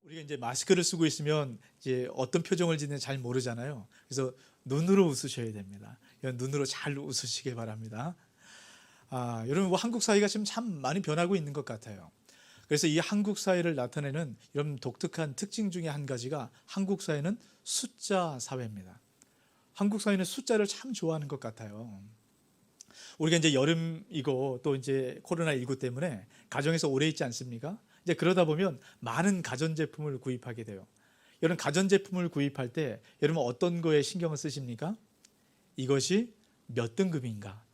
우리가 이제 마스크를 쓰고 있으면 이제 어떤 표정을 짓는지 잘 모르잖아요. 그래서 눈으로 웃으셔야 됩니다. 눈으로 잘 웃으시길 바랍니다. 여러분, 한국 사회가 지금 참 많이 변하고 있는 것 같아요. 그래서 이 한국 사회를 나타내는 이런 독특한 특징 중에 한 가지가 한국 사회는 숫자 사회입니다. 한국 사회는 숫자를 참 좋아하는 것 같아요. 우리가 이제 여름이고 또 이제 코로나19 때문에 가정에서 오래 있지 않습니까? 이제 그러다 보면 많은 가전제품을 구입하게 돼요. 여러분, 가전제품을 구입할 때 여러분 어떤 거에 신경을 쓰십니까? 이것이 몇 등급인가?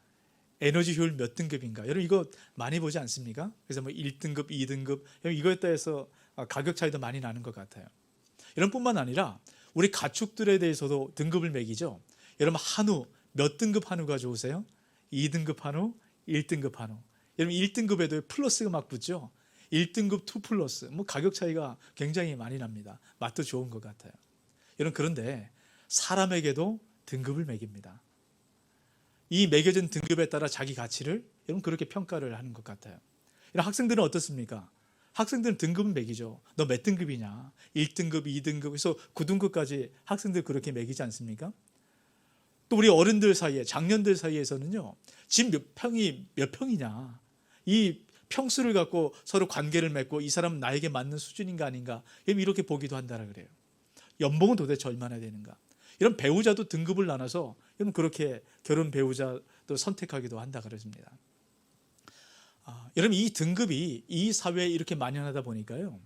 에너지 효율 몇 등급인가? 여러분 이거 많이 보지 않습니까? 그래서 뭐 1등급, 2등급 이거에 따라서 가격 차이도 많이 나는 것 같아요. 이런 뿐만 아니라 우리 가축들에 대해서도 등급을 매기죠. 여러분, 한우 몇 등급 한우가 좋으세요? 2등급 한우, 1등급 한우. 여러분 1등급에도 플러스가 막 붙죠. 1등급 2 플러스. 뭐 가격 차이가 굉장히 많이 납니다. 맛도 좋은 것 같아요. 여러분, 그런데 사람에게도 등급을 매깁니다. 이 매겨진 등급에 따라 자기 가치를 여러분 그렇게 평가를 하는 것 같아요. 이런 학생들은 어떻습니까? 학생들은 등급은 매기죠. 너 몇 등급이냐? 1등급, 2등급, 그래서 9등급까지 학생들 그렇게 매기지 않습니까? 또 우리 어른들 사이에, 장년들 사이에서는요, 집 몇 평이 몇 평이냐? 이 평수를 갖고 서로 관계를 맺고 이 사람은 나에게 맞는 수준인가 아닌가 이렇게 보기도 한다라 그래요. 연봉은 도대체 얼마나 되는가? 이런 배우자도 등급을 나눠서 그렇게 결혼 배우자도 선택하기도 한다 그러십니다. 여러분, 이 등급이 이 사회에 이렇게 만연하다 보니까요,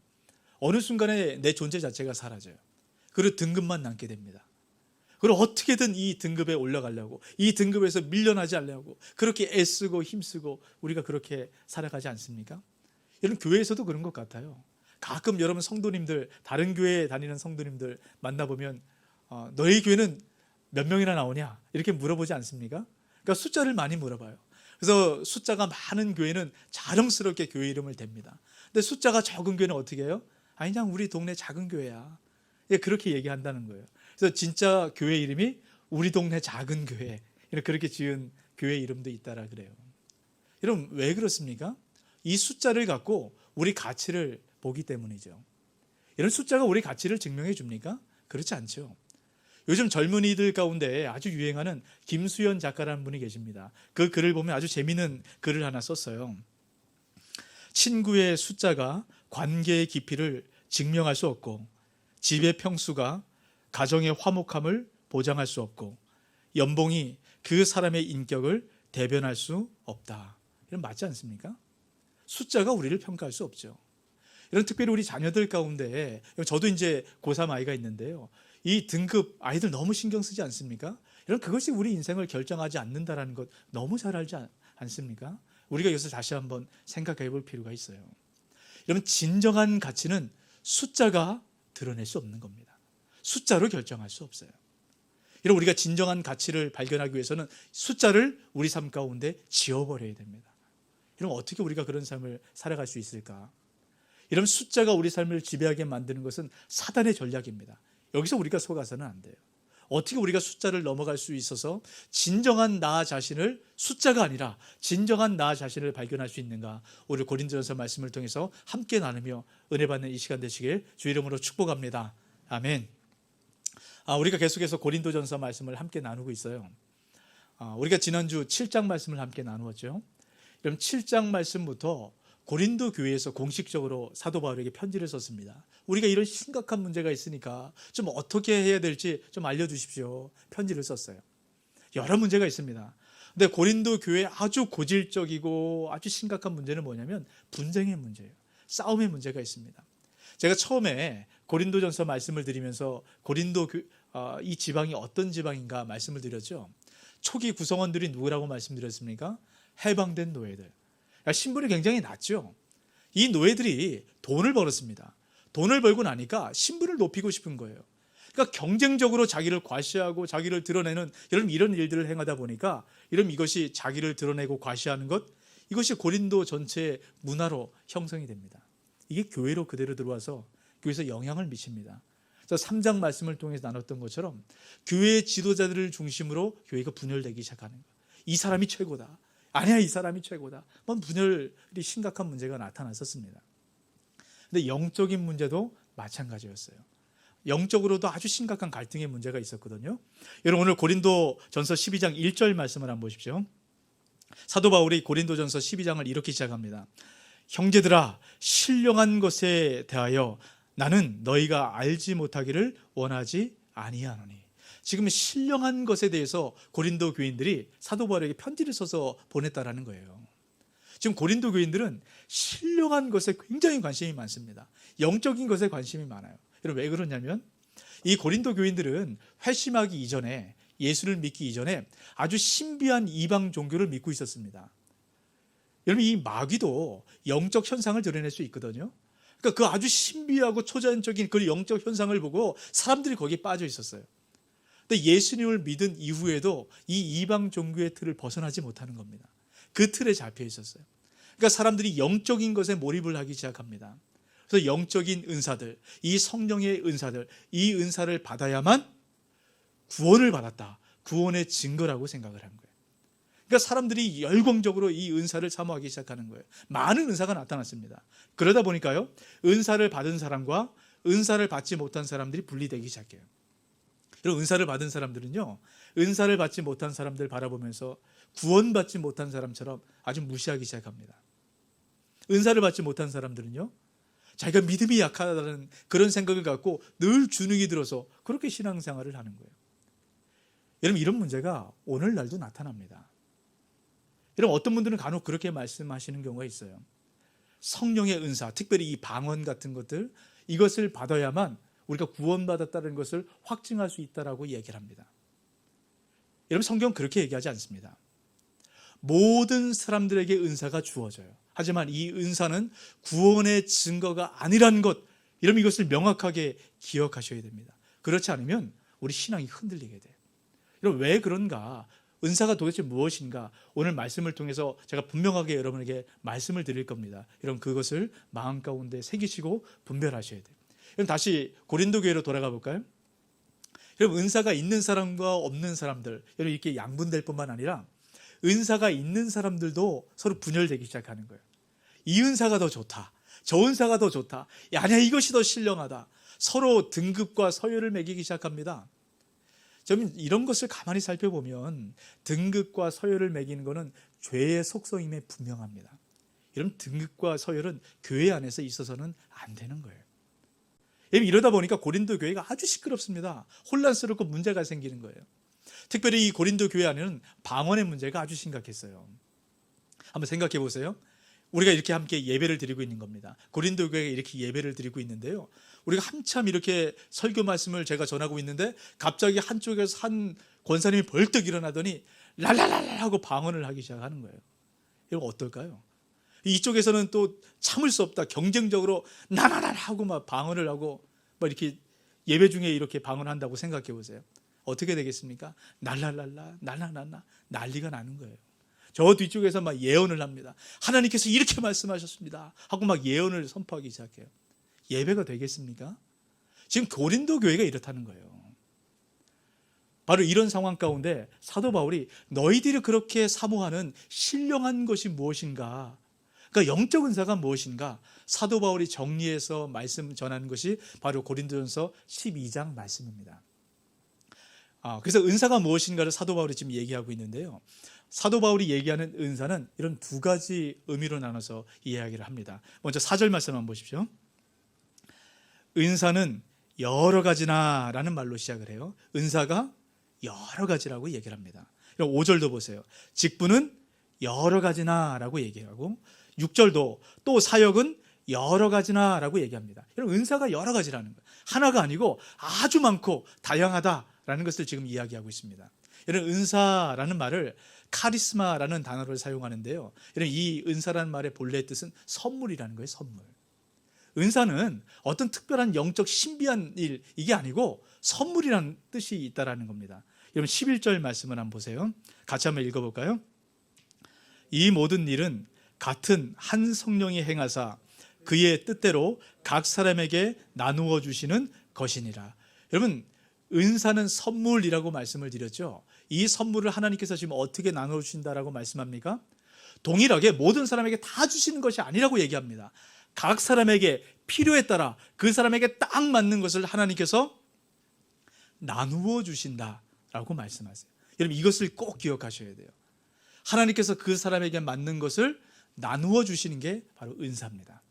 어느 순간에 내 존재 자체가 사라져요. 그리고 등급만 남게 됩니다. 그리고 어떻게든 이 등급에 올라가려고, 이 등급에서 밀려나지 않으려고 그렇게 애쓰고 힘쓰고 우리가 그렇게 살아가지 않습니까? 여러분, 교회에서도 그런 것 같아요. 가끔 여러분 성도님들, 다른 교회에 다니는 성도님들 만나보면 너희 교회는 몇 명이나 나오냐? 이렇게 물어보지 않습니까? 그러니까 숫자를 많이 물어봐요. 그래서 숫자가 많은 교회는 자랑스럽게 교회 이름을 댑니다. 근데 숫자가 적은 교회는 어떻게 해요? 아니, 그냥 우리 동네 작은 교회야. 그렇게 얘기한다는 거예요. 그래서 진짜 교회 이름이 우리 동네 작은 교회, 그렇게 지은 교회 이름도 있다라 그래요. 여러분, 왜 그렇습니까? 이 숫자를 갖고 우리 가치를 보기 때문이죠. 이런 숫자가 우리 가치를 증명해 줍니까? 그렇지 않죠. 요즘 젊은이들 가운데 아주 유행하는 김수현 작가라는 분이 계십니다. 그 글을 보면 아주 재미있는 글을 하나 썼어요. 친구의 숫자가 관계의 깊이를 증명할 수 없고, 집의 평수가 가정의 화목함을 보장할 수 없고, 연봉이 그 사람의 인격을 대변할 수 없다. 이런 맞지 않습니까? 숫자가 우리를 평가할 수 없죠. 이런 특별히 우리 자녀들 가운데, 저도 이제 고3 아이가 있는데요, 이 등급 아이들 너무 신경 쓰지 않습니까? 이런 그것이 우리 인생을 결정하지 않는다라는 것 너무 잘 알지 않습니까? 우리가 여기서 다시 한번 생각해 볼 필요가 있어요. 여러분, 진정한 가치는 숫자가 드러낼 수 없는 겁니다. 숫자로 결정할 수 없어요. 이런 우리가 진정한 가치를 발견하기 위해서는 숫자를 우리 삶 가운데 지워버려야 됩니다. 이런 어떻게 우리가 그런 삶을 살아갈 수 있을까? 이런 숫자가 우리 삶을 지배하게 만드는 것은 사단의 전략입니다. 여기서 우리가 속아서는 안 돼요. 어떻게 우리가 숫자를 넘어갈 수 있어서 진정한 나 자신을, 숫자가 아니라 진정한 나 자신을 발견할 수 있는가? 오늘 고린도전서 말씀을 통해서 함께 나누며 은혜 받는 이 시간 되시길 주 이름으로 축복합니다. 아멘. 우리가 계속해서 고린도전서 말씀을 함께 나누고 있어요. 우리가 지난주 7장 말씀을 함께 나누었죠. 그럼 7장 말씀부터 고린도 교회에서 공식적으로 사도 바울에게 편지를 썼습니다. 우리가 이런 심각한 문제가 있으니까 좀 어떻게 해야 될지 좀 알려주십시오. 편지를 썼어요. 여러 문제가 있습니다. 근데 고린도 교회의 아주 고질적이고 아주 심각한 문제는 뭐냐면 분쟁의 문제예요. 싸움의 문제가 있습니다. 제가 처음에 고린도전서 말씀을 드리면서 고린도 이 지방이 어떤 지방인가 말씀을 드렸죠. 초기 구성원들이 누구라고 말씀드렸습니까? 해방된 노예들. 신분이 굉장히 낮죠. 이 노예들이 돈을 벌었습니다. 돈을 벌고 나니까 신분을 높이고 싶은 거예요. 그러니까 경쟁적으로 자기를 과시하고 자기를 드러내는 이런 일들을 행하다 보니까 이것이 자기를 드러내고 과시하는 것, 이것이 고린도 전체의 문화로 형성이 됩니다. 이게 교회로 그대로 들어와서 교회에서 영향을 미칩니다. 그래서 3장 말씀을 통해서 나눴던 것처럼 교회의 지도자들을 중심으로 교회가 분열되기 시작하는 거예요. 이 사람이 최고다. 아니야, 이 사람이 최고다. 분열이 심각한 문제가 나타났었습니다. 근데 영적인 문제도 마찬가지였어요. 영적으로도 아주 심각한 갈등의 문제가 있었거든요. 여러분 오늘 고린도전서 12장 1절 말씀을 한번 보십시오. 사도 바울이 고린도전서 12장을 이렇게 시작합니다. 형제들아, 신령한 것에 대하여 나는 너희가 알지 못하기를 원하지 아니하노니. 지금 신령한 것에 대해서 고린도 교인들이 사도 바울에게 편지를 써서 보냈다라는 거예요. 지금 고린도 교인들은 신령한 것에 굉장히 관심이 많습니다. 영적인 것에 관심이 많아요. 여러분 왜 그러냐면 이 고린도 교인들은 회심하기 이전에, 예수를 믿기 이전에 아주 신비한 이방 종교를 믿고 있었습니다. 여러분 이 마귀도 영적 현상을 드러낼 수 있거든요. 그러니까 그 아주 신비하고 초자연적인 그 영적 현상을 보고 사람들이 거기에 빠져 있었어요. 근데 예수님을 믿은 이후에도 이 이방 종교의 틀을 벗어나지 못하는 겁니다. 그 틀에 잡혀 있었어요. 그러니까 사람들이 영적인 것에 몰입을 하기 시작합니다. 그래서 영적인 은사들, 이 성령의 은사들, 이 은사를 받아야만 구원을 받았다, 구원의 증거라고 생각을 한 거예요. 그러니까 사람들이 열광적으로 이 은사를 사모하기 시작하는 거예요. 많은 은사가 나타났습니다. 그러다 보니까요, 은사를 받은 사람과 은사를 받지 못한 사람들이 분리되기 시작해요. 이런 은사를 받은 사람들은요, 은사를 받지 못한 사람들 바라보면서 구원받지 못한 사람처럼 아주 무시하기 시작합니다. 은사를 받지 못한 사람들은요, 자기가 믿음이 약하다는 그런 생각을 갖고 늘 주눅이 들어서 그렇게 신앙생활을 하는 거예요. 여러분 이런 문제가 오늘날도 나타납니다. 여러분 어떤 분들은 간혹 그렇게 말씀하시는 경우가 있어요. 성령의 은사, 특별히 이 방언 같은 것들, 이것을 받아야만 우리가 구원받았다는 것을 확증할 수 있다라고 얘기를 합니다. 여러분 성경은 그렇게 얘기하지 않습니다. 모든 사람들에게 은사가 주어져요. 하지만 이 은사는 구원의 증거가 아니란 것, 여러분 이것을 명확하게 기억하셔야 됩니다. 그렇지 않으면 우리 신앙이 흔들리게 돼요. 여러분 왜 그런가? 은사가 도대체 무엇인가? 오늘 말씀을 통해서 제가 분명하게 여러분에게 말씀을 드릴 겁니다. 여러분 그것을 마음 가운데 새기시고 분별하셔야 돼요. 여러분 다시 고린도 교회로 돌아가 볼까요? 여러분 은사가 있는 사람과 없는 사람들, 여러분 이렇게 양분될 뿐만 아니라 은사가 있는 사람들도 서로 분열되기 시작하는 거예요. 이 은사가 더 좋다, 저 은사가 더 좋다, 아니야 이것이 더 신령하다, 서로 등급과 서열을 매기기 시작합니다. 좀 이런 것을 가만히 살펴보면 등급과 서열을 매기는 것은 죄의 속성임에 분명합니다. 이런 등급과 서열은 교회 안에서 있어서는 안 되는 거예요. 이러다 보니까 고린도 교회가 아주 시끄럽습니다. 혼란스럽고 문제가 생기는 거예요. 특별히 이 고린도 교회 안에는 방언의 문제가 아주 심각했어요. 한번 생각해 보세요. 우리가 이렇게 함께 예배를 드리고 있는 겁니다. 고린도 교회가 이렇게 예배를 드리고 있는데요, 우리가 한참 이렇게 설교 말씀을 제가 전하고 있는데 갑자기 한쪽에서 한 권사님이 벌떡 일어나더니 랄랄랄 하고 방언을 하기 시작하는 거예요. 이거 어떨까요? 이쪽에서는 또 참을 수 없다, 경쟁적으로 나나날 하고 막 방언을 하고 막 이렇게 예배 중에 이렇게 방언한다고 생각해 보세요. 어떻게 되겠습니까? 날랄랄라 날라날라 난리가 나는 거예요. 저 뒤쪽에서 막 예언을 합니다. 하나님께서 이렇게 말씀하셨습니다 하고 막 예언을 선포하기 시작해요. 예배가 되겠습니까? 지금 고린도 교회가 이렇다는 거예요. 바로 이런 상황 가운데 사도 바울이 너희들이 그렇게 사모하는 신령한 것이 무엇인가, 그러니까 영적 은사가 무엇인가, 사도 바울이 정리해서 말씀 전하는 것이 바로 고린도전서 12장 말씀입니다. 그래서 은사가 무엇인가를 사도 바울이 지금 얘기하고 있는데요, 사도 바울이 얘기하는 은사는 이런 두 가지 의미로 나눠서 이야기를 합니다. 먼저 4절 말씀 한번 보십시오. 은사는 여러 가지나 라는 말로 시작을 해요. 은사가 여러 가지라고 얘기를 합니다. 5절도 보세요. 직분은 여러 가지나 라고 얘기하고, 6절도 또 사역은 여러 가지나 라고 얘기합니다. 여러분 은사가 여러 가지라는 거예요. 하나가 아니고 아주 많고 다양하다라는 것을 지금 이야기하고 있습니다. 여러분 은사라는 말을 카리스마라는 단어를 사용하는데요, 여러분 이 은사라는 말의 본래 뜻은 선물이라는 거예요. 선물. 은사는 어떤 특별한 영적 신비한 일, 이게 아니고 선물이라는 뜻이 있다라는 겁니다. 여러분 11절 말씀을 한번 보세요. 같이 한번 읽어볼까요? 이 모든 일은 같은 한 성령이 행하사 그의 뜻대로 각 사람에게 나누어 주시는 것이니라. 여러분 은사는 선물이라고 말씀을 드렸죠. 이 선물을 하나님께서 지금 어떻게 나누어 주신다라고 말씀합니까? 동일하게 모든 사람에게 다 주시는 것이 아니라고 얘기합니다. 각 사람에게 필요에 따라 그 사람에게 딱 맞는 것을 하나님께서 나누어 주신다라고 말씀하세요. 여러분 이것을 꼭 기억하셔야 돼요. 하나님께서 그 사람에게 맞는 것을 나누어 주시는 게 바로 은사입니다.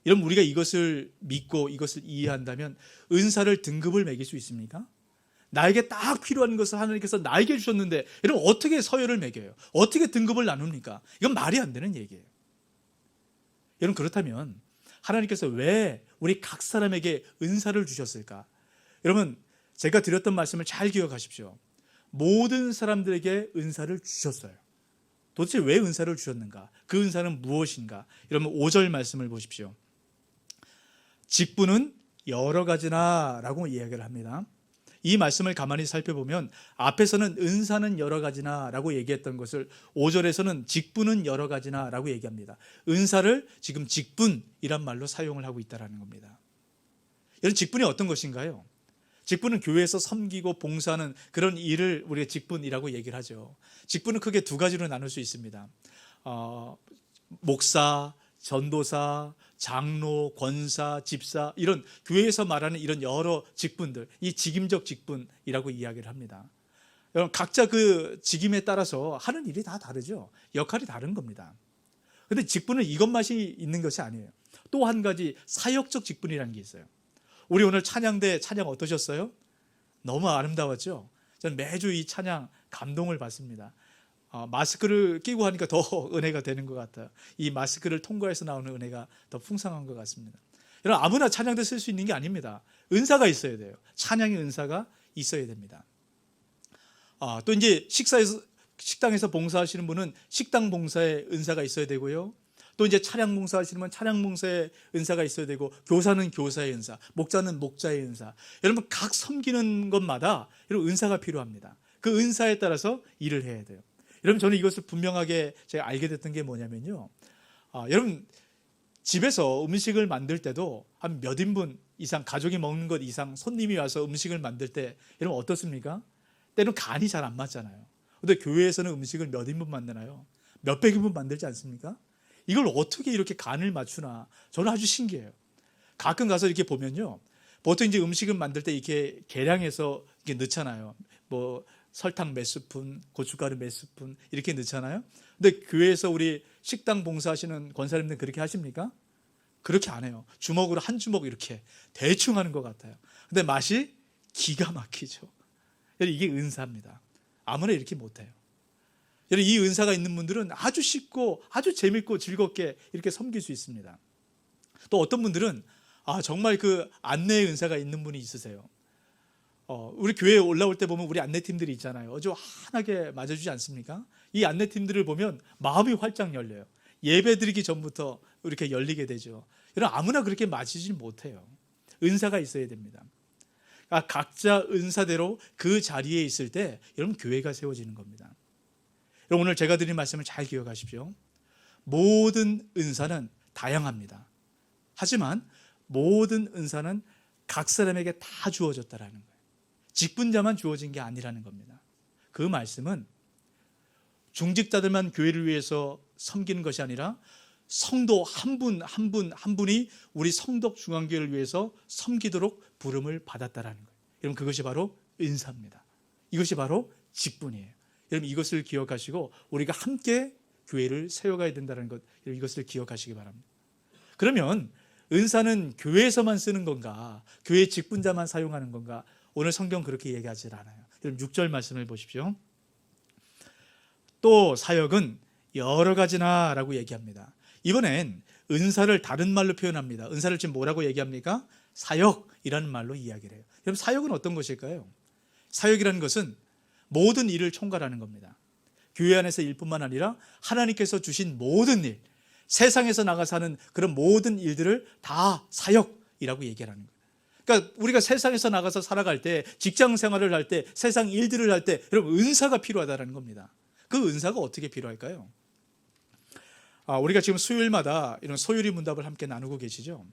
여러분 우리가 이것을 믿고 이것을 이해한다면 은사를 등급을 매길 수 있습니까? 나에게 딱 필요한 것을 하나님께서 나에게 주셨는데 여러분 어떻게 서열을 매겨요? 어떻게 등급을 나눕니까? 이건 말이 안 되는 얘기예요. 여러분 그렇다면 하나님께서 왜 우리 각 사람에게 은사를 주셨을까? 여러분 제가 드렸던 말씀을 잘 기억하십시오. 모든 사람들에게 은사를 주셨어요. 도대체 왜 은사를 주셨는가? 그 은사는 무엇인가? 여러분 5절 말씀을 보십시오. 직분은 여러 가지나 라고 이야기를 합니다. 이 말씀을 가만히 살펴보면 앞에서는 은사는 여러 가지나 라고 얘기했던 것을 5절에서는 직분은 여러 가지나 라고 얘기합니다. 은사를 지금 직분이란 말로 사용을 하고 있다는 겁니다. 여러분 직분이 어떤 것인가요? 직분은 교회에서 섬기고 봉사하는 그런 일을 우리가 직분이라고 얘기를 하죠. 직분은 크게 두 가지로 나눌 수 있습니다. 목사, 전도사, 장로, 권사, 집사 이런 교회에서 말하는 이런 여러 직분들, 이 직임적 직분이라고 이야기를 합니다. 여러분 각자 그 직임에 따라서 하는 일이 다 다르죠. 역할이 다른 겁니다. 그런데 직분은 이것만 있는 것이 아니에요. 또 한 가지 사역적 직분이라는 게 있어요. 우리 오늘 찬양대 찬양 어떠셨어요? 너무 아름다웠죠? 저는 매주 이 찬양 감동을 받습니다. 마스크를 끼고 하니까 더 은혜가 되는 것 같아요. 이 마스크를 통과해서 나오는 은혜가 더 풍성한 것 같습니다. 여러분 아무나 찬양대 쓸 수 있는 게 아닙니다. 은사가 있어야 돼요. 찬양의 은사가 있어야 됩니다. 또 이제 식당에서 봉사하시는 분은 식당 봉사의 은사가 있어야 되고요. 또 이제 차량 봉사하시는 분은 차량 봉사의 은사가 있어야 되고, 교사는 교사의 은사, 목자는 목자의 은사. 여러분 각 섬기는 것마다 이런 은사가 필요합니다. 그 은사에 따라서 일을 해야 돼요. 여러분 저는 이것을 분명하게 제가 알게 됐던 게 뭐냐면요. 여러분 집에서 음식을 만들 때도 한 몇 인분 이상 가족이 먹는 것 이상 손님이 와서 음식을 만들 때 여러분 어떻습니까? 때로는 간이 잘 안 맞잖아요. 그런데 교회에서는 음식을 몇 인분 만드나요? 몇백 인분 만들지 않습니까? 이걸 어떻게 이렇게 간을 맞추나 저는 아주 신기해요. 가끔 가서 이렇게 보면요. 보통 이제 음식을 만들 때 이렇게 계량해서 이렇게 넣잖아요. 뭐 설탕 몇 스푼, 고춧가루 몇 스푼 이렇게 넣잖아요. 근데 교회에서 우리 식당 봉사하시는 권사님들 그렇게 하십니까? 그렇게 안 해요. 주먹으로 한 주먹 이렇게 대충 하는 것 같아요. 근데 맛이 기가 막히죠. 이게 은사입니다. 아무나 이렇게 못해요. 이 은사가 있는 분들은 아주 쉽고 아주 재밌고 즐겁게 이렇게 섬길 수 있습니다. 또 어떤 분들은 정말 그 안내의 은사가 있는 분이 있으세요. 우리 교회에 올라올 때 보면 우리 안내팀들이 있잖아요. 아주 환하게 맞아주지 않습니까? 이 안내팀들을 보면 마음이 활짝 열려요. 예배 드리기 전부터 이렇게 열리게 되죠. 여러분 아무나 그렇게 맞이지 못해요. 은사가 있어야 됩니다. 각자 은사대로 그 자리에 있을 때 여러분 교회가 세워지는 겁니다. 여러분 오늘 제가 드린 말씀을 잘 기억하십시오. 모든 은사는 다양합니다. 하지만 모든 은사는 각 사람에게 다 주어졌다라는 거예요. 직분자만 주어진 게 아니라는 겁니다. 그 말씀은 중직자들만 교회를 위해서 섬기는 것이 아니라 성도 한 분 한 분이 우리 성덕 중앙교회를 위해서 섬기도록 부름을 받았다라는 거예요. 여러분 그것이 바로 은사입니다. 이것이 바로 직분이에요. 여러분 이것을 기억하시고 우리가 함께 교회를 세워가야 된다는 것, 이것을 기억하시기 바랍니다. 그러면 은사는 교회에서만 쓰는 건가? 교회 직분자만 사용하는 건가? 오늘 성경 그렇게 얘기하지 않아요. 여러분 6절 말씀을 보십시오. 또 사역은 여러 가지나 라고 얘기합니다. 이번엔 은사를 다른 말로 표현합니다. 은사를 지금 뭐라고 얘기합니까? 사역이라는 말로 이야기를 해요. 여러분 사역은 어떤 것일까요? 사역이라는 것은 모든 일을 총괄하는 겁니다. 교회 안에서 일뿐만 아니라 하나님께서 주신 모든 일, 세상에서 나가서 하는 그런 모든 일들을 다 사역이라고 얘기하는 거예요. 그러니까 우리가 세상에서 나가서 살아갈 때, 직장 생활을 할 때, 세상 일들을 할 때 여러분 은사가 필요하다는 겁니다. 그 은사가 어떻게 필요할까요? 우리가 지금 수요일마다 이런 소요리 문답을 함께 나누고 계시죠.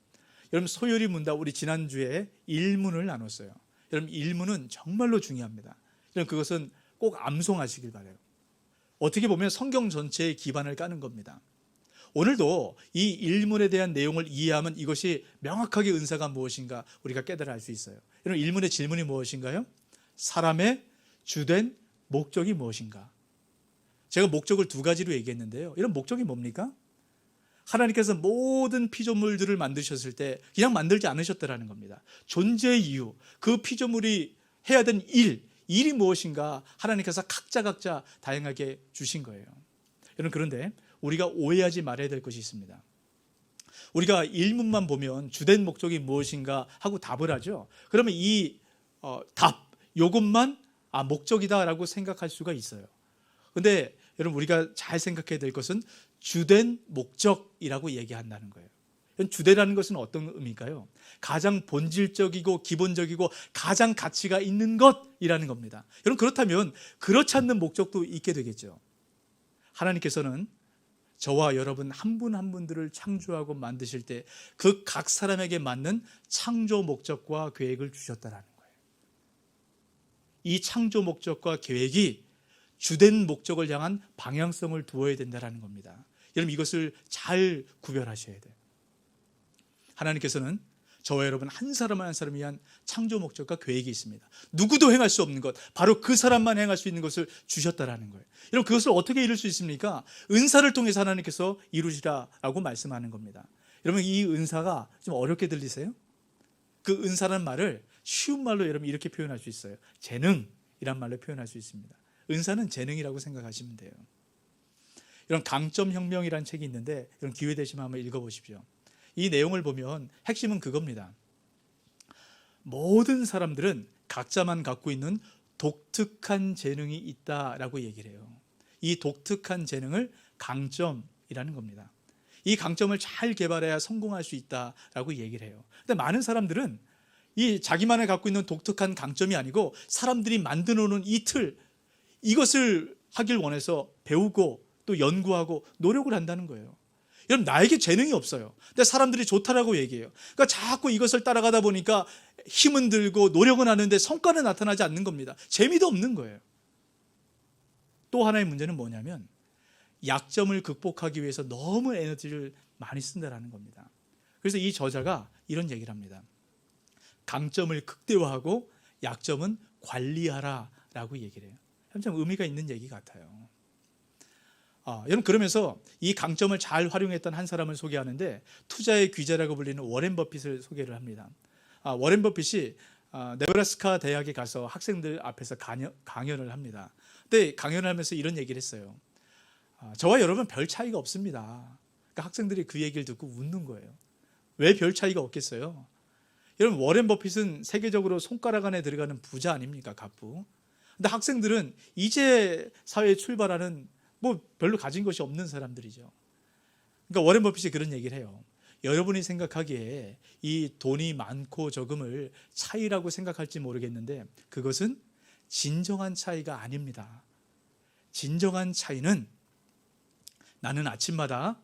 여러분 소요리 문답 우리 지난주에 일문을 나눴어요. 여러분 일문은 정말로 중요합니다. 여러분 그것은 꼭 암송하시길 바라요. 어떻게 보면 성경 전체의 기반을 까는 겁니다. 오늘도 이 일문에 대한 내용을 이해하면 이것이 명확하게 은사가 무엇인가 우리가 깨달아 알 수 있어요. 여러분, 일문의 질문이 무엇인가요? 사람의 주된 목적이 무엇인가? 제가 목적을 두 가지로 얘기했는데요. 이런 목적이 뭡니까? 하나님께서 모든 피조물들을 만드셨을 때 그냥 만들지 않으셨다라는 겁니다. 존재의 이유, 그 피조물이 해야 되는 일이 무엇인가 하나님께서 각자 다양하게 주신 거예요. 여러분, 그런데 우리가 오해하지 말아야 될 것이 있습니다. 우리가 일문만 보면 주된 목적이 무엇인가 하고 답을 하죠. 그러면 이 요것만 목적이다라고 생각할 수가 있어요. 근데 여러분, 우리가 잘 생각해야 될 것은 주된 목적이라고 얘기한다는 거예요. 주되라는 것은 어떤 의미일까요? 가장 본질적이고 기본적이고 가장 가치가 있는 것이라는 겁니다. 여러분, 그렇다면 그렇지 않는 목적도 있게 되겠죠. 하나님께서는 저와 여러분 한 분 한 분들을 창조하고 만드실 때 그 각 사람에게 맞는 창조 목적과 계획을 주셨다라는 거예요. 이 창조 목적과 계획이 주된 목적을 향한 방향성을 두어야 된다는 겁니다. 여러분, 이것을 잘 구별하셔야 돼요. 하나님께서는 저와 여러분 한 사람 한 사람을 위한 창조 목적과 계획이 있습니다. 누구도 행할 수 없는 것, 바로 그 사람만 행할 수 있는 것을 주셨다라는 거예요. 여러분, 그것을 어떻게 이룰 수 있습니까? 은사를 통해서 하나님께서 이루시라라고 말씀하는 겁니다. 여러분, 이 은사가 좀 어렵게 들리세요? 그 은사라는 말을 쉬운 말로 여러분 이렇게 표현할 수 있어요. 재능이란 말로 표현할 수 있습니다. 은사는 재능이라고 생각하시면 돼요. 이런 강점혁명이라는 책이 있는데 이런 기회 되시면 한번 읽어보십시오. 이 내용을 보면 핵심은 그겁니다. 모든 사람들은 각자만 갖고 있는 독특한 재능이 있다라고 얘기를 해요. 이 독특한 재능을 강점이라는 겁니다. 이 강점을 잘 개발해야 성공할 수 있다라고 얘기를 해요. 근데 많은 사람들은 이 자기만이 갖고 있는 독특한 강점이 아니고 사람들이 만들어 놓은 이 틀, 이것을 하길 원해서 배우고 또 연구하고 노력을 한다는 거예요. 여러분, 나에게 재능이 없어요. 근데 사람들이 좋다라고 얘기해요. 그러니까 자꾸 이것을 따라가다 보니까 힘은 들고 노력은 하는데 성과는 나타나지 않는 겁니다. 재미도 없는 거예요. 또 하나의 문제는 뭐냐면 약점을 극복하기 위해서 너무 에너지를 많이 쓴다는 겁니다. 그래서 이 저자가 이런 얘기를 합니다. 강점을 극대화하고 약점은 관리하라라고 얘기를 해요. 참 의미가 있는 얘기 같아요. 여러분, 그러면서 이 강점을 잘 활용했던 한 사람을 소개하는데 투자의 귀재라고 불리는 워렌 버핏을 소개를 합니다. 워렌 버핏이 네브라스카 대학에 가서 학생들 앞에서 강연을 합니다. 근데 강연을 하면서 이런 얘기를 했어요. 저와 여러분 별 차이가 없습니다. 그러니까 학생들이 그 얘기를 듣고 웃는 거예요. 왜 별 차이가 없겠어요? 여러분, 워렌 버핏은 세계적으로 손가락 안에 들어가는 부자 아닙니까? 갑부. 근데 학생들은 이제 사회에 출발하는 별로 가진 것이 없는 사람들이죠. 그러니까 워렌 버핏이 그런 얘기를 해요. 여러분이 생각하기에 이 돈이 많고 적음을 차이라고 생각할지 모르겠는데 그것은 진정한 차이가 아닙니다. 진정한 차이는 나는 아침마다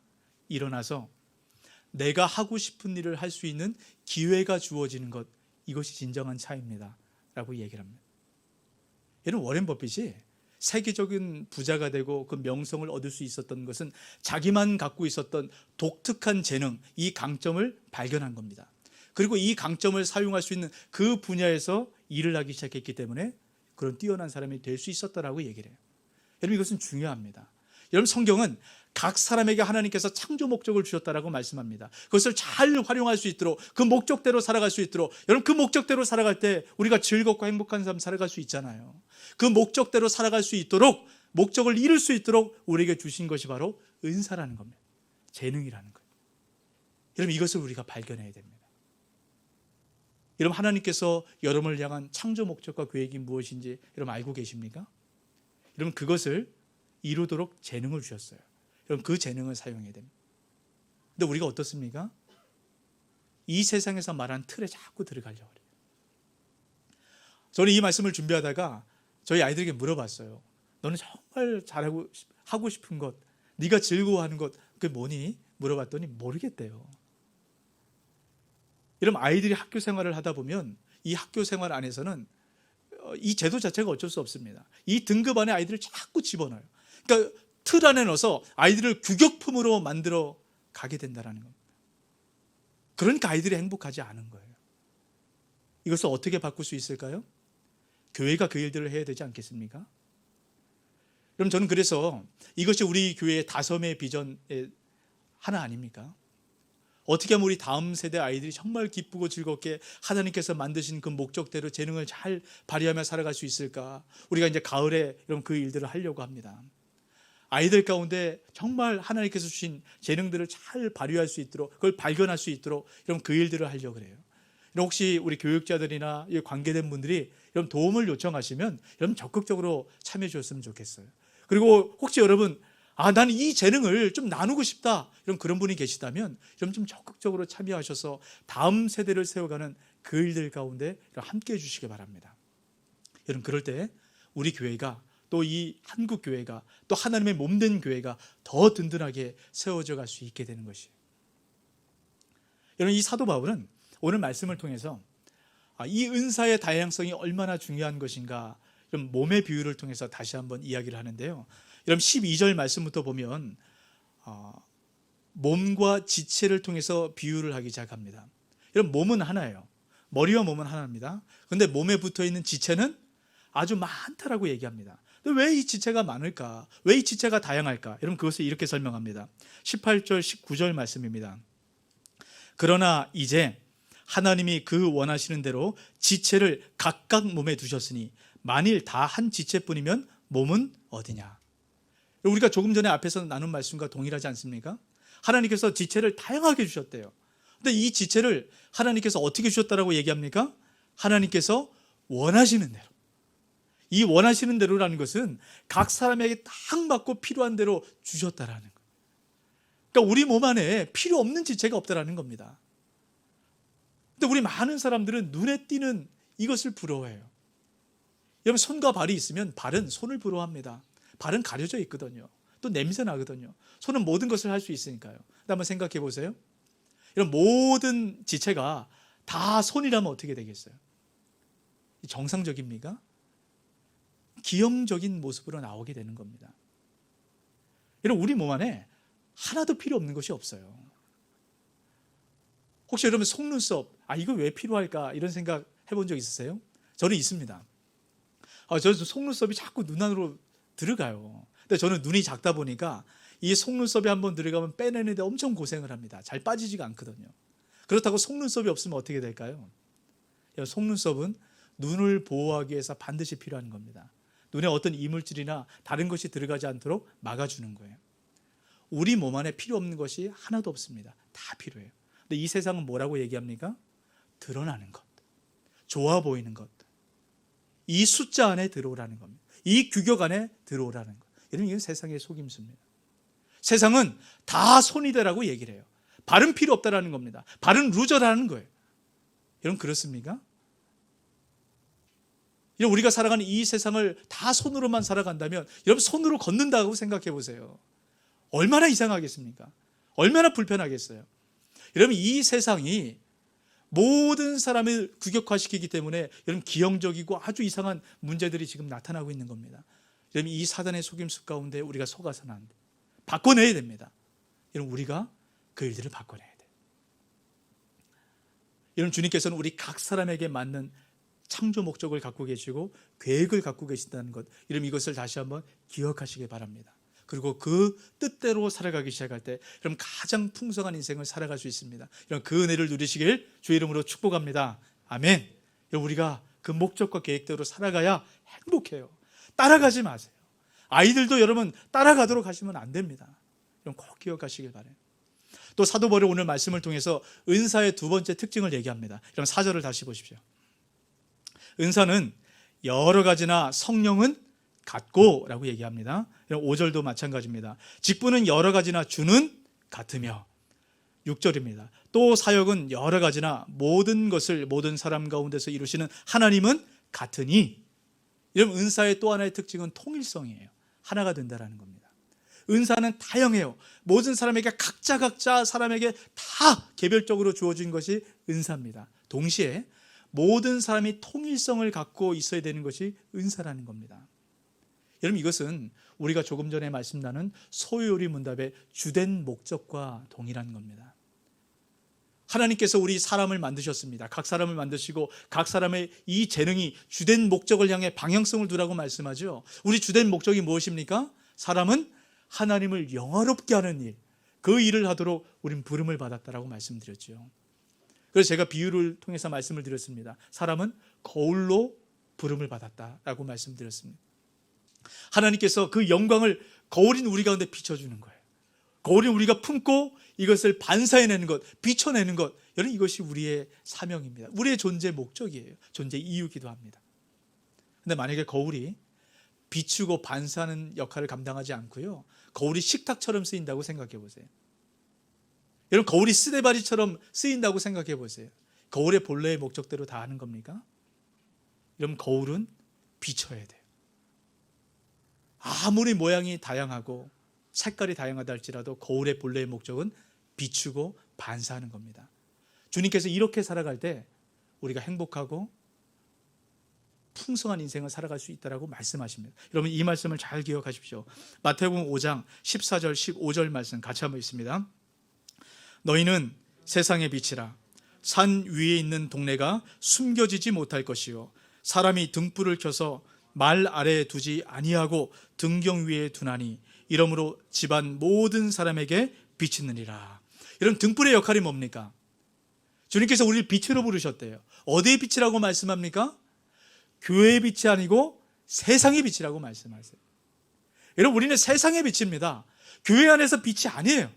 일어나서 내가 하고 싶은 일을 할 수 있는 기회가 주어지는 것, 이것이 진정한 차이입니다 라고 얘기를 합니다. 여러분, 워렌 버핏이 세계적인 부자가 되고 그 명성을 얻을 수 있었던 것은 자기만 갖고 있었던 독특한 재능, 이 강점을 발견한 겁니다. 그리고 이 강점을 사용할 수 있는 그 분야에서 일을 하기 시작했기 때문에 그런 뛰어난 사람이 될 수 있었다라고 얘기를 해요. 여러분, 이것은 중요합니다. 여러분, 성경은 각 사람에게 하나님께서 창조 목적을 주셨다라고 말씀합니다. 그것을 잘 활용할 수 있도록, 그 목적대로 살아갈 수 있도록, 여러분, 그 목적대로 살아갈 때 우리가 즐겁고 행복한 삶 살아갈 수 있잖아요. 그 목적대로 살아갈 수 있도록, 목적을 이룰 수 있도록 우리에게 주신 것이 바로 은사라는 겁니다. 재능이라는 거예요. 여러분, 이것을 우리가 발견해야 됩니다. 여러분, 하나님께서 여러분을 향한 창조 목적과 계획이 무엇인지 여러분 알고 계십니까? 여러분, 그것을 이루도록 재능을 주셨어요. 여러분, 그 재능을 사용해야 됩니다. 근데 우리가 어떻습니까? 이 세상에서 말한 틀에 자꾸 들어가려고 해요. 저는 이 말씀을 준비하다가 저희 아이들에게 물어봤어요. 너는 정말 하고 싶은 것, 네가 즐거워하는 것, 그게 뭐니? 물어봤더니 모르겠대요. 여러분, 아이들이 학교 생활을 하다 보면 이 학교 생활 안에서는 이 제도 자체가 어쩔 수 없습니다. 이 등급 안에 아이들을 자꾸 집어넣어요. 그러니까 틀 안에 넣어서 아이들을 규격품으로 만들어 가게 된다는 겁니다. 그러니까 아이들이 행복하지 않은 거예요. 이것을 어떻게 바꿀 수 있을까요? 교회가 그 일들을 해야 되지 않겠습니까? 그럼 저는 그래서 이것이 우리 교회의 다섬의 비전의 하나 아닙니까? 어떻게 하면 우리 다음 세대 아이들이 정말 기쁘고 즐겁게 하나님께서 만드신 그 목적대로 재능을 잘 발휘하며 살아갈 수 있을까? 우리가 이제 가을에 이런 그 일들을 하려고 합니다. 아이들 가운데 정말 하나님께서 주신 재능들을 잘 발휘할 수 있도록, 그걸 발견할 수 있도록 이런 그 일들을 하려고 그래요. 혹시 우리 교육자들이나 관계된 분들이 이런 도움을 요청하시면 여러분 적극적으로 참여해 주셨으면 좋겠어요. 그리고 혹시 여러분 나는 이 재능을 좀 나누고 싶다, 이런 그런 분이 계시다면 여러분 좀 적극적으로 참여하셔서 다음 세대를 세워가는 그 일들 가운데 함께 해주시기 바랍니다. 여러분 그럴 때 우리 교회가, 또 이 한국 교회가, 또 하나님의 몸된 교회가 더 든든하게 세워져 갈 수 있게 되는 것이에요. 여러분 이 사도 바울은 오늘 말씀을 통해서 이 은사의 다양성이 얼마나 중요한 것인가, 이런 몸의 비유를 통해서 다시 한번 이야기를 하는데요. 여러분 12절 말씀부터 보면 몸과 지체를 통해서 비유를 하기 시작합니다. 여러분 몸은 하나예요. 머리와 몸은 하나입니다. 그런데 몸에 붙어있는 지체는 아주 많다라고 얘기합니다. 왜 이 지체가 많을까? 왜 이 지체가 다양할까? 여러분 그것을 이렇게 설명합니다. 18절 19절 말씀입니다. 그러나 이제 하나님이 그 원하시는 대로 지체를 각각 몸에 두셨으니 만일 다 한 지체뿐이면 몸은 어디냐? 우리가 조금 전에 앞에서 나눈 말씀과 동일하지 않습니까? 하나님께서 지체를 다양하게 주셨대요. 근데 이 지체를 하나님께서 어떻게 주셨다라고 얘기합니까? 하나님께서 원하시는 대로. 이 원하시는 대로라는 것은 각 사람에게 딱 맞고 필요한 대로 주셨다라는 거예요. 그러니까 우리 몸 안에 필요 없는 지체가 없다라는 겁니다. 근데 우리 많은 사람들은 눈에 띄는 이것을 부러워해요. 여러분 손과 발이 있으면 발은 손을 부러워합니다. 발은 가려져 있거든요. 또 냄새 나거든요. 손은 모든 것을 할 수 있으니까요. 근데 한번 생각해 보세요. 이런 모든 지체가 다 손이라면 어떻게 되겠어요? 정상적입니까? 기형적인 모습으로 나오게 되는 겁니다. 여러분 우리 몸 안에 하나도 필요 없는 것이 없어요. 혹시 여러분 속눈썹, 이거 왜 필요할까? 이런 생각 해본 적 있으세요? 저는 있습니다. 저는 속눈썹이 자꾸 눈 안으로 들어가요. 근데 저는 눈이 작다 보니까 이 속눈썹이 한번 들어가면 빼내는데 엄청 고생을 합니다. 잘 빠지지가 않거든요. 그렇다고 속눈썹이 없으면 어떻게 될까요? 속눈썹은 눈을 보호하기 위해서 반드시 필요한 겁니다. 눈에 어떤 이물질이나 다른 것이 들어가지 않도록 막아주는 거예요. 우리 몸 안에 필요 없는 것이 하나도 없습니다. 다 필요해요. 근데 이 세상은 뭐라고 얘기합니까? 드러나는 것, 좋아 보이는 것, 이 숫자 안에 들어오라는 겁니다. 이 규격 안에 들어오라는 것. 여러분 이건 세상의 속임수입니다. 세상은 다 손이 되라고 얘기를 해요. 발은 필요 없다라는 겁니다. 발은 루저라는 거예요. 여러분 그렇습니까? 우리가 살아가는 이 세상을 다 손으로만 살아간다면 여러분 손으로 걷는다고 생각해 보세요. 얼마나 이상하겠습니까? 얼마나 불편하겠어요? 여러분 이 세상이 모든 사람을 규격화시키기 때문에 여러분 기형적이고 아주 이상한 문제들이 지금 나타나고 있는 겁니다. 여러분 이 사단의 속임수 가운데 우리가 속아서는 안 돼. 바꿔내야 됩니다. 여러분 우리가 그 일들을 바꿔내야 돼요. 여러분 주님께서는 우리 각 사람에게 맞는 창조 목적을 갖고 계시고 계획을 갖고 계신다는 것, 여러분 이것을 다시 한번 기억하시기 바랍니다. 그리고 그 뜻대로 살아가기 시작할 때 여러분 가장 풍성한 인생을 살아갈 수 있습니다. 여러분 그 은혜를 누리시길 주의 이름으로 축복합니다. 아멘. 여러분 우리가 그 목적과 계획대로 살아가야 행복해요. 따라가지 마세요. 아이들도 여러분 따라가도록 하시면 안 됩니다. 여러분 꼭 기억하시길 바라요. 또 사도 바울이 오늘 말씀을 통해서 은사의 두 번째 특징을 얘기합니다. 여러분 4절을 다시 보십시오. 은사는 여러 가지나 성령은 같고 라고 얘기합니다. 5절도 마찬가지입니다. 직분은 여러 가지나 주는 같으며. 6절입니다. 또 사역은 여러 가지나 모든 것을 모든 사람 가운데서 이루시는 하나님은 같으니. 이런 은사의 또 하나의 특징은 통일성이에요. 하나가 된다는 겁니다. 은사는 다양해요. 모든 사람에게 각자 사람에게 다 개별적으로 주어진 것이 은사입니다. 동시에 모든 사람이 통일성을 갖고 있어야 되는 것이 은사라는 겁니다. 여러분, 이것은 우리가 조금 전에 말씀 나눈 소요리 문답의 주된 목적과 동일한 겁니다. 하나님께서 우리 사람을 만드셨습니다. 각 사람을 만드시고 각 사람의 이 재능이 주된 목적을 향해 방향성을 두라고 말씀하죠. 우리 주된 목적이 무엇입니까? 사람은 하나님을 영화롭게 하는 일, 그 일을 하도록 우린 부름을 받았다라고 말씀드렸죠. 그래서 제가 비유를 통해서 말씀을 드렸습니다. 사람은 거울로 부름을 받았다라고 말씀드렸습니다. 하나님께서 그 영광을 거울인 우리 가운데 비춰주는 거예요. 거울인 우리가 품고 이것을 반사해내는 것, 비춰내는 것, 여러분, 이것이 우리의 사명입니다. 우리의 존재 목적이에요. 존재 이유이기도 합니다. 근데 만약에 거울이 비추고 반사하는 역할을 감당하지 않고요, 거울이 식탁처럼 쓰인다고 생각해 보세요. 여러분, 거울이 쓰레바리처럼 쓰인다고 생각해 보세요. 거울의 본래의 목적대로 다 하는 겁니까? 여러분, 거울은 비춰야 돼요. 아무리 모양이 다양하고 색깔이 다양하다 할지라도 거울의 본래의 목적은 비추고 반사하는 겁니다. 주님께서 이렇게 살아갈 때 우리가 행복하고 풍성한 인생을 살아갈 수 있다고 말씀하십니다. 여러분, 이 말씀을 잘 기억하십시오. 마태복음 5장 14절 15절 말씀 같이 한번 읽습니다. 너희는 세상의 빛이라. 산 위에 있는 동네가 숨겨지지 못할 것이요, 사람이 등불을 켜서 말 아래에 두지 아니하고 등경 위에 두나니 이러므로 집안 모든 사람에게 비치느니라. 이런 등불의 역할이 뭡니까? 주님께서 우리를 빛으로 부르셨대요. 어디의 빛이라고 말씀합니까? 교회의 빛이 아니고 세상의 빛이라고 말씀하세요. 여러분, 우리는 세상의 빛입니다. 교회 안에서 빛이 아니에요.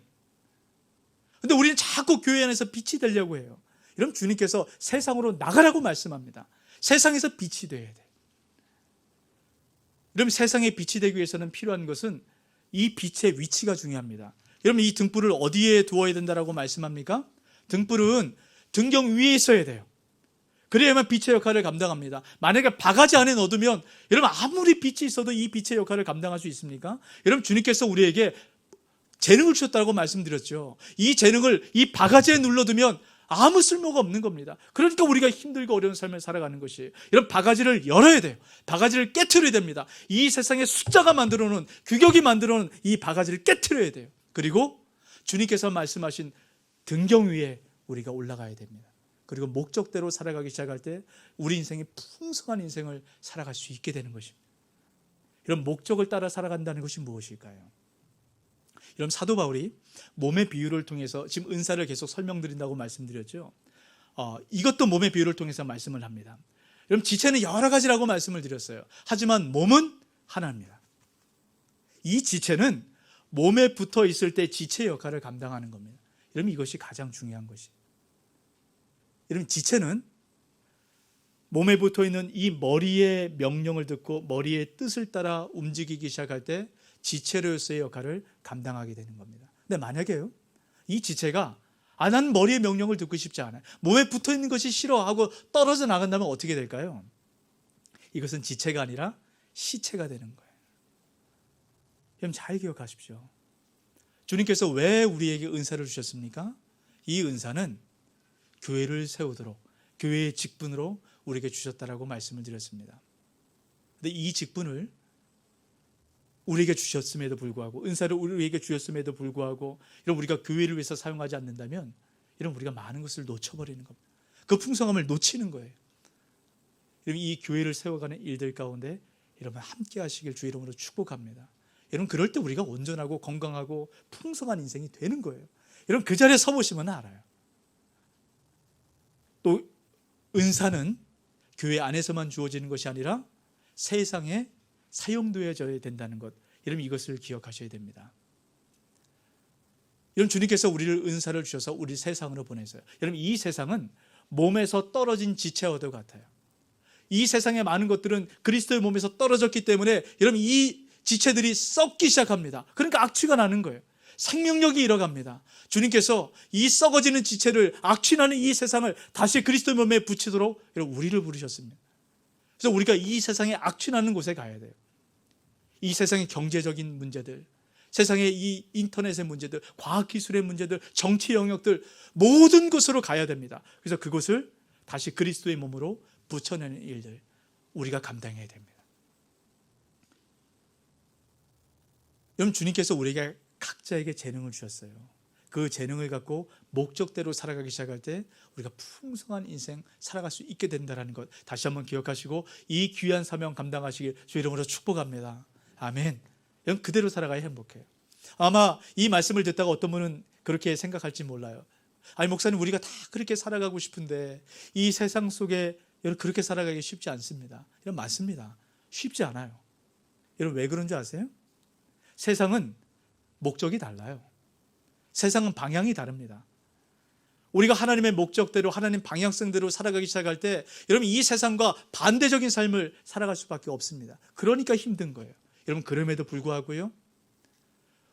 근데 우리는 자꾸 교회 안에서 빛이 되려고 해요. 여러분, 주님께서 세상으로 나가라고 말씀합니다. 세상에서 빛이 되어야 돼요. 여러분, 세상에 빛이 되기 위해서는 필요한 것은 이 빛의 위치가 중요합니다. 여러분, 이 등불을 어디에 두어야 된다고 말씀합니까? 등불은 등경 위에 있어야 돼요. 그래야만 빛의 역할을 감당합니다. 만약에 바가지 안에 넣어두면 여러분, 아무리 빛이 있어도 이 빛의 역할을 감당할 수 있습니까? 여러분, 주님께서 우리에게 재능을 주셨다고 말씀드렸죠. 이 재능을 이 바가지에 눌러두면 아무 쓸모가 없는 겁니다. 그러니까 우리가 힘들고 어려운 삶을 살아가는 것이에요. 이런 바가지를 열어야 돼요. 바가지를 깨트려야 됩니다. 이 세상에 숫자가 만들어놓은, 규격이 만들어놓은 이 바가지를 깨트려야 돼요. 그리고 주님께서 말씀하신 등경 위에 우리가 올라가야 됩니다. 그리고 목적대로 살아가기 시작할 때 우리 인생이 풍성한 인생을 살아갈 수 있게 되는 것입니다. 이런 목적을 따라 살아간다는 것이 무엇일까요? 여러분, 사도 바울이 몸의 비유를 통해서 지금 은사를 계속 설명드린다고 말씀드렸죠. 이것도 몸의 비유를 통해서 말씀을 합니다. 여러분, 지체는 여러 가지라고 말씀을 드렸어요. 하지만 몸은 하나입니다. 이 지체는 몸에 붙어 있을 때 지체 역할을 감당하는 겁니다. 여러분, 이것이 가장 중요한 것이에요. 여러분, 지체는 몸에 붙어 있는 이 머리의 명령을 듣고 머리의 뜻을 따라 움직이기 시작할 때 지체로서의 역할을 감당하게 되는 겁니다. 근데 만약에요, 이 지체가 난 머리의 명령을 듣고 싶지 않아요, 몸에 붙어 있는 것이 싫어하고 떨어져 나간다면 어떻게 될까요? 이것은 지체가 아니라 시체가 되는 거예요. 여러분, 잘 기억하십시오. 주님께서 왜 우리에게 은사를 주셨습니까? 이 은사는 교회를 세우도록, 교회의 직분으로 우리에게 주셨다라고 말씀을 드렸습니다. 근데 이 직분을 우리에게 주셨음에도 불구하고, 은사를 우리에게 주셨음에도 불구하고, 이런 우리가 교회를 위해서 사용하지 않는다면 이런 우리가 많은 것을 놓쳐버리는 겁니다. 그 풍성함을 놓치는 거예요. 여러분, 이 교회를 세워가는 일들 가운데 여러분 함께 하시길 주 이름으로 축복합니다. 여러분, 그럴 때 우리가 온전하고 건강하고 풍성한 인생이 되는 거예요. 여러분, 그 자리에 서보시면 알아요. 또 은사는 교회 안에서만 주어지는 것이 아니라 세상에 사용되어져야 된다는 것, 여러분, 이것을 기억하셔야 됩니다. 여러분, 주님께서 우리를 은사를 주셔서 우리 세상으로 보내세요. 여러분, 이 세상은 몸에서 떨어진 지체와도 같아요. 이 세상의 많은 것들은 그리스도의 몸에서 떨어졌기 때문에 여러분, 이 지체들이 썩기 시작합니다. 그러니까 악취가 나는 거예요. 생명력이 잃어갑니다. 주님께서 이 썩어지는 지체를, 악취나는 이 세상을 다시 그리스도의 몸에 붙이도록 여러분, 우리를 부르셨습니다. 그래서 우리가 이 세상에 악취나는 곳에 가야 돼요. 이 세상의 경제적인 문제들, 세상의 이 인터넷의 문제들, 과학기술의 문제들, 정치 영역들, 모든 곳으로 가야 됩니다. 그래서 그곳을 다시 그리스도의 몸으로 붙여내는 일들 우리가 감당해야 됩니다. 여러분, 주님께서 우리에게 각자에게 재능을 주셨어요. 그 재능을 갖고 목적대로 살아가기 시작할 때 우리가 풍성한 인생 살아갈 수 있게 된다는 것 다시 한번 기억하시고 이 귀한 사명 감당하시길 주 이름으로 축복합니다. 아멘. 여러분, 그대로 살아가야 행복해요. 아마 이 말씀을 듣다가 어떤 분은 그렇게 생각할지 몰라요. 아니, 목사님, 우리가 다 그렇게 살아가고 싶은데 이 세상 속에 여러분 그렇게 살아가기 쉽지 않습니다. 여러분, 맞습니다. 쉽지 않아요. 여러분, 왜 그런 줄 아세요? 세상은 목적이 달라요. 세상은 방향이 다릅니다. 우리가 하나님의 목적대로 하나님 방향성대로 살아가기 시작할 때 여러분 이 세상과 반대적인 삶을 살아갈 수밖에 없습니다. 그러니까 힘든 거예요. 여러분, 그럼에도 불구하고요,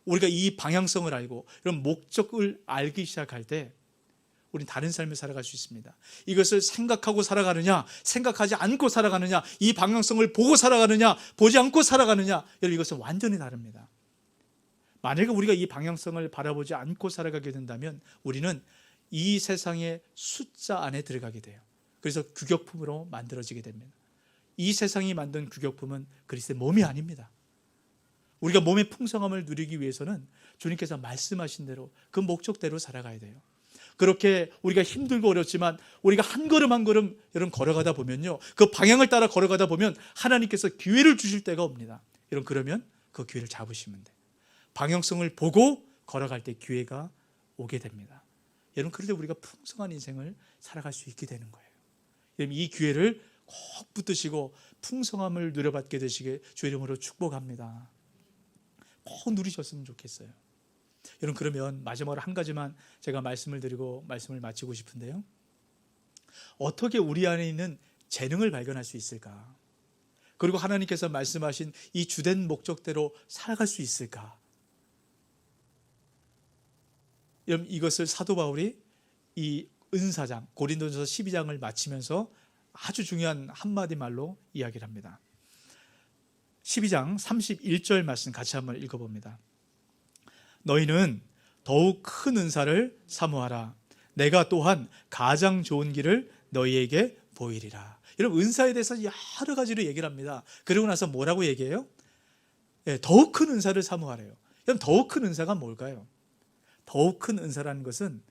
우리가 이 방향성을 알고 이런 목적을 알기 시작할 때 우린 다른 삶을 살아갈 수 있습니다. 이것을 생각하고 살아가느냐, 생각하지 않고 살아가느냐, 이 방향성을 보고 살아가느냐, 보지 않고 살아가느냐, 여러분 이것은 완전히 다릅니다. 만약에 우리가 이 방향성을 바라보지 않고 살아가게 된다면 우리는 이 세상의 숫자 안에 들어가게 돼요. 그래서 규격품으로 만들어지게 됩니다. 이 세상이 만든 규격품은 그리스도의 몸이 아닙니다. 우리가 몸의 풍성함을 누리기 위해서는 주님께서 말씀하신 대로 그 목적대로 살아가야 돼요. 그렇게 우리가 힘들고 어렵지만 우리가 한 걸음 한 걸음 여러분 걸어가다 보면요, 그 방향을 따라 걸어가다 보면 하나님께서 기회를 주실 때가 옵니다. 여러분, 그러면 그 기회를 잡으시면 돼요. 방향성을 보고 걸어갈 때 기회가 오게 됩니다. 여러분, 그럴 때 우리가 풍성한 인생을 살아갈 수 있게 되는 거예요. 여러분, 이 기회를 꼭 붙드시고 풍성함을 누려받게 되시게 주 이름으로 축복합니다. 꼭 누리셨으면 좋겠어요. 여러분, 그러면 마지막으로 한 가지만 제가 말씀을 드리고 말씀을 마치고 싶은데요, 어떻게 우리 안에 있는 재능을 발견할 수 있을까? 그리고 하나님께서 말씀하신 이 주된 목적대로 살아갈 수 있을까? 여러분, 이것을 사도 바울이 이 은사장 고린도전서 12장을 마치면서 아주 중요한 한마디 말로 이야기를 합니다. 12장 31절 말씀 같이 한번 읽어봅니다. 너희는 더욱 큰 은사를 사모하라. 내가 또한 가장 좋은 길을 너희에게 보이리라. 여러분, 은사에 대해서 여러 가지로 얘기를 합니다. 그리고 나서 뭐라고 얘기해요? 더욱 큰 은사를 사모하래요. 여러분, 더욱 큰 은사가 뭘까요? 더욱 큰 은사라는 것은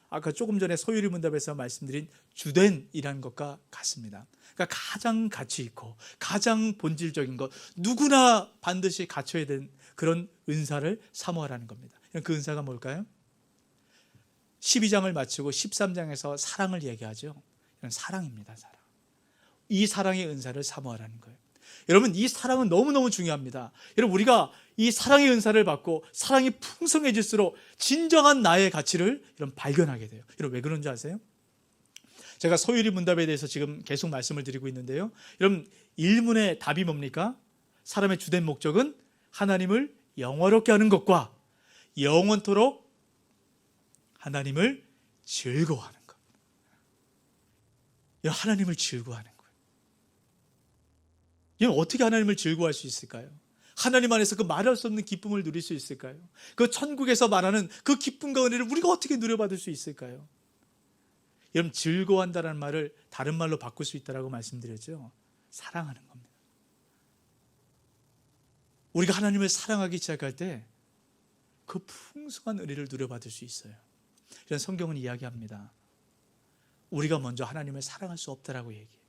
아까 조금 전에 소유리 문답에서 말씀드린 주된이라는 것과 같습니다. 그러니까 가장 가치 있고 가장 본질적인 것, 누구나 반드시 갖춰야 되는 그런 은사를 사모하라는 겁니다. 그 은사가 뭘까요? 12장을 마치고 13장에서 사랑을 얘기하죠. 이건 사랑입니다. 사랑. 이 사랑의 은사를 사모하라는 거예요. 여러분, 이 사랑은 너무너무 중요합니다. 여러분, 우리가 이 사랑의 은사를 받고 사랑이 풍성해질수록 진정한 나의 가치를 여러분 발견하게 돼요. 여러분, 왜 그런지 아세요? 제가 소유리 문답에 대해서 지금 계속 말씀을 드리고 있는데요, 여러분, 일문의 답이 뭡니까? 사람의 주된 목적은 하나님을 영화롭게 하는 것과 영원토록 하나님을 즐거워하는 것. 하나님을 즐거워하는 거예요. 어떻게 하나님을 즐거워할 수 있을까요? 하나님 안에서 그 말할 수 없는 기쁨을 누릴 수 있을까요? 그 천국에서 말하는 그 기쁨과 은혜를 우리가 어떻게 누려받을 수 있을까요? 여러분, 즐거워한다는 말을 다른 말로 바꿀 수 있다고 말씀드렸죠. 사랑하는 겁니다. 우리가 하나님을 사랑하기 시작할 때 그 풍성한 은혜를 누려받을 수 있어요. 이런 성경은 이야기합니다. 우리가 먼저 하나님을 사랑할 수 없다라고 얘기해요.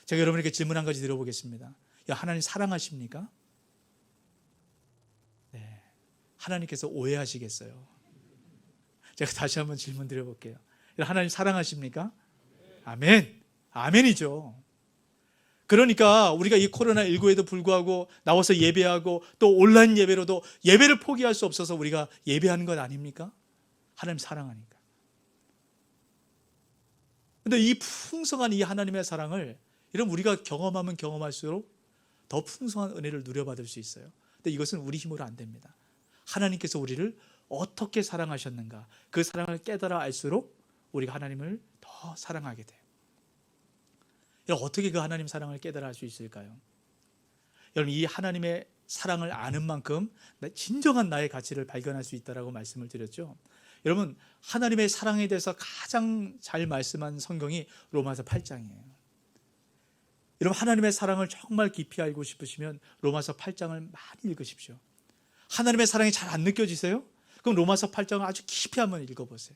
제가 여러분에게 질문 한 가지 드려보겠습니다. 하나님 사랑하십니까? 네, 하나님께서 오해하시겠어요. 제가 다시 한번 질문 드려볼게요. 하나님 사랑하십니까? 아멘. 아멘이죠. 그러니까 우리가 이 코로나19에도 불구하고 나와서 예배하고 또 온라인 예배로도 예배를 포기할 수 없어서 우리가 예배하는 것 아닙니까? 하나님 사랑하니까. 그런데 이 풍성한 이 하나님의 사랑을 이런 우리가 경험하면 경험할수록 더 풍성한 은혜를 누려받을 수 있어요. 근데 이것은 우리 힘으로 안 됩니다. 하나님께서 우리를 어떻게 사랑하셨는가, 그 사랑을 깨달아 알수록 우리가 하나님을 더 사랑하게 돼요. 여러분, 어떻게 그 하나님 사랑을 깨달아 알 수 있을까요? 여러분, 이 하나님의 사랑을 아는 만큼 진정한 나의 가치를 발견할 수 있다고 말씀을 드렸죠. 여러분, 하나님의 사랑에 대해서 가장 잘 말씀한 성경이 로마서 8장이에요. 여러분, 하나님의 사랑을 정말 깊이 알고 싶으시면 로마서 8장을 많이 읽으십시오. 하나님의 사랑이 잘 안 느껴지세요? 그럼 로마서 8장을 아주 깊이 한번 읽어보세요.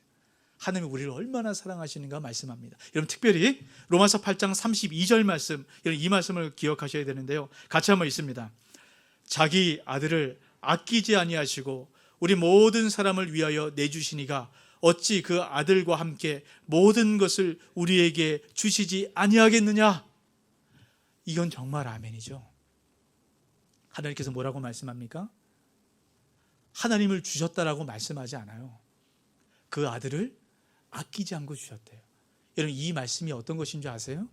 하나님이 우리를 얼마나 사랑하시는가 말씀합니다. 여러분 특별히 로마서 8장 32절 말씀, 이 말씀을 기억하셔야 되는데요. 같이 한번 읽습니다. 자기 아들을 아끼지 아니하시고 우리 모든 사람을 위하여 내주시니가 어찌 그 아들과 함께 모든 것을 우리에게 주시지 아니하겠느냐. 이건 정말 아멘이죠. 하나님께서 뭐라고 말씀합니까? 하나님을 주셨다라고 말씀하지 않아요. 그 아들을 아끼지 않고 주셨대요. 여러분 이 말씀이 어떤 것인 줄 아세요?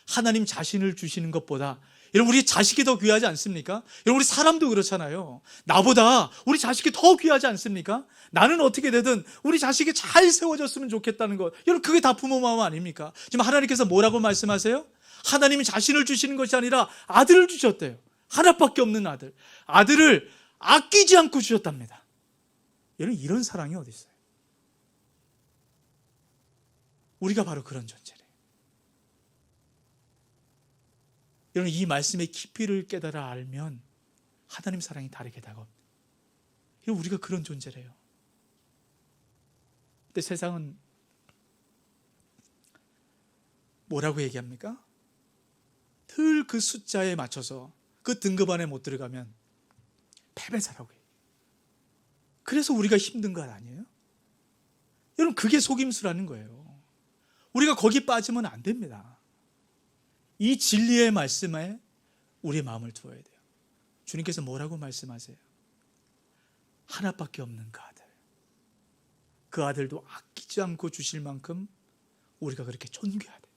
하나님 자신을 주시는 것보다, 여러분 우리 자식이 더 귀하지 않습니까? 여러분 우리 사람도 그렇잖아요. 나보다 우리 자식이 더 귀하지 않습니까? 나는 어떻게 되든 우리 자식이 잘 세워졌으면 좋겠다는 것, 여러분 그게 다 부모 마음 아닙니까? 지금 하나님께서 뭐라고 말씀하세요? 하나님이 자신을 주시는 것이 아니라 아들을 주셨대요. 하나밖에 없는 아들, 아들을 아끼지 않고 주셨답니다. 여러분 이런 사랑이 어디 있어요? 우리가 바로 그런 존재래요. 여러분 이 말씀의 깊이를 깨달아 알면 하나님 사랑이 다르게 다가옵니다. 여러분 우리가 그런 존재래요. 근데 세상은 뭐라고 얘기합니까? 늘 그 숫자에 맞춰서 그 등급 안에 못 들어가면 패배자라고 해요. 그래서 우리가 힘든 것 아니에요? 여러분 그게 속임수라는 거예요. 우리가 거기 빠지면 안 됩니다. 이 진리의 말씀에 우리의 마음을 두어야 돼요. 주님께서 뭐라고 말씀하세요? 하나밖에 없는 그 아들, 그 아들도 아끼지 않고 주실 만큼 우리가 그렇게 존귀해야 돼요.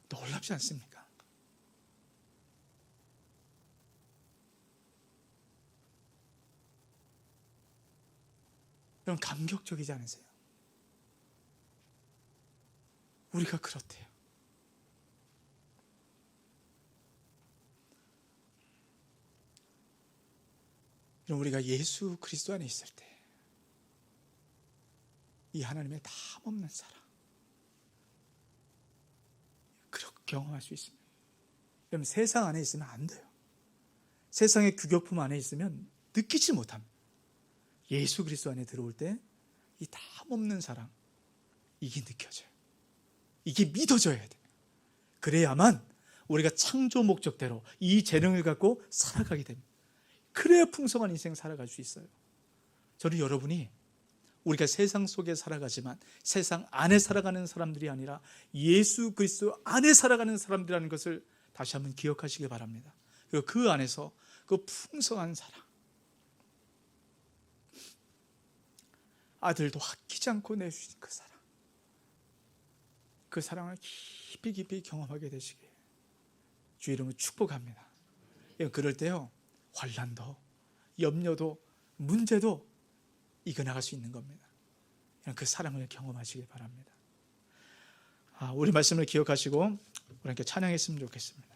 놀랍지 않습니까? 여러분 감격적이지 않으세요? 우리가 그렇대요. 여러분 우리가 예수 그리스도 안에 있을 때 이 하나님의 담없는 사랑 그렇게 경험할 수 있습니다. 여러분 세상 안에 있으면 안 돼요. 세상의 규격품 안에 있으면 느끼지 못합니다. 예수 그리스도 안에 들어올 때 이 담없는 사랑, 이게 느껴져요. 이게 믿어져야 돼요. 그래야만 우리가 창조 목적대로 이 재능을 갖고 살아가게 됩니다. 그래야 풍성한 인생 살아갈 수 있어요. 저는 여러분이 우리가 세상 속에 살아가지만 세상 안에 살아가는 사람들이 아니라 예수 그리스도 안에 살아가는 사람들이라는 것을 다시 한번 기억하시기 바랍니다. 그리고 그 안에서 그 풍성한 사랑, 아들도 아끼지 않고 내주신 그 사랑, 그 사랑을 깊이 깊이 경험하게 되시길 주의 이름으로 축복합니다. 그럴 때요 환난도 염려도 문제도 이겨나갈 수 있는 겁니다. 그 사랑을 경험하시길 바랍니다. 우리 말씀을 기억하시고 우리 함께 찬양했으면 좋겠습니다.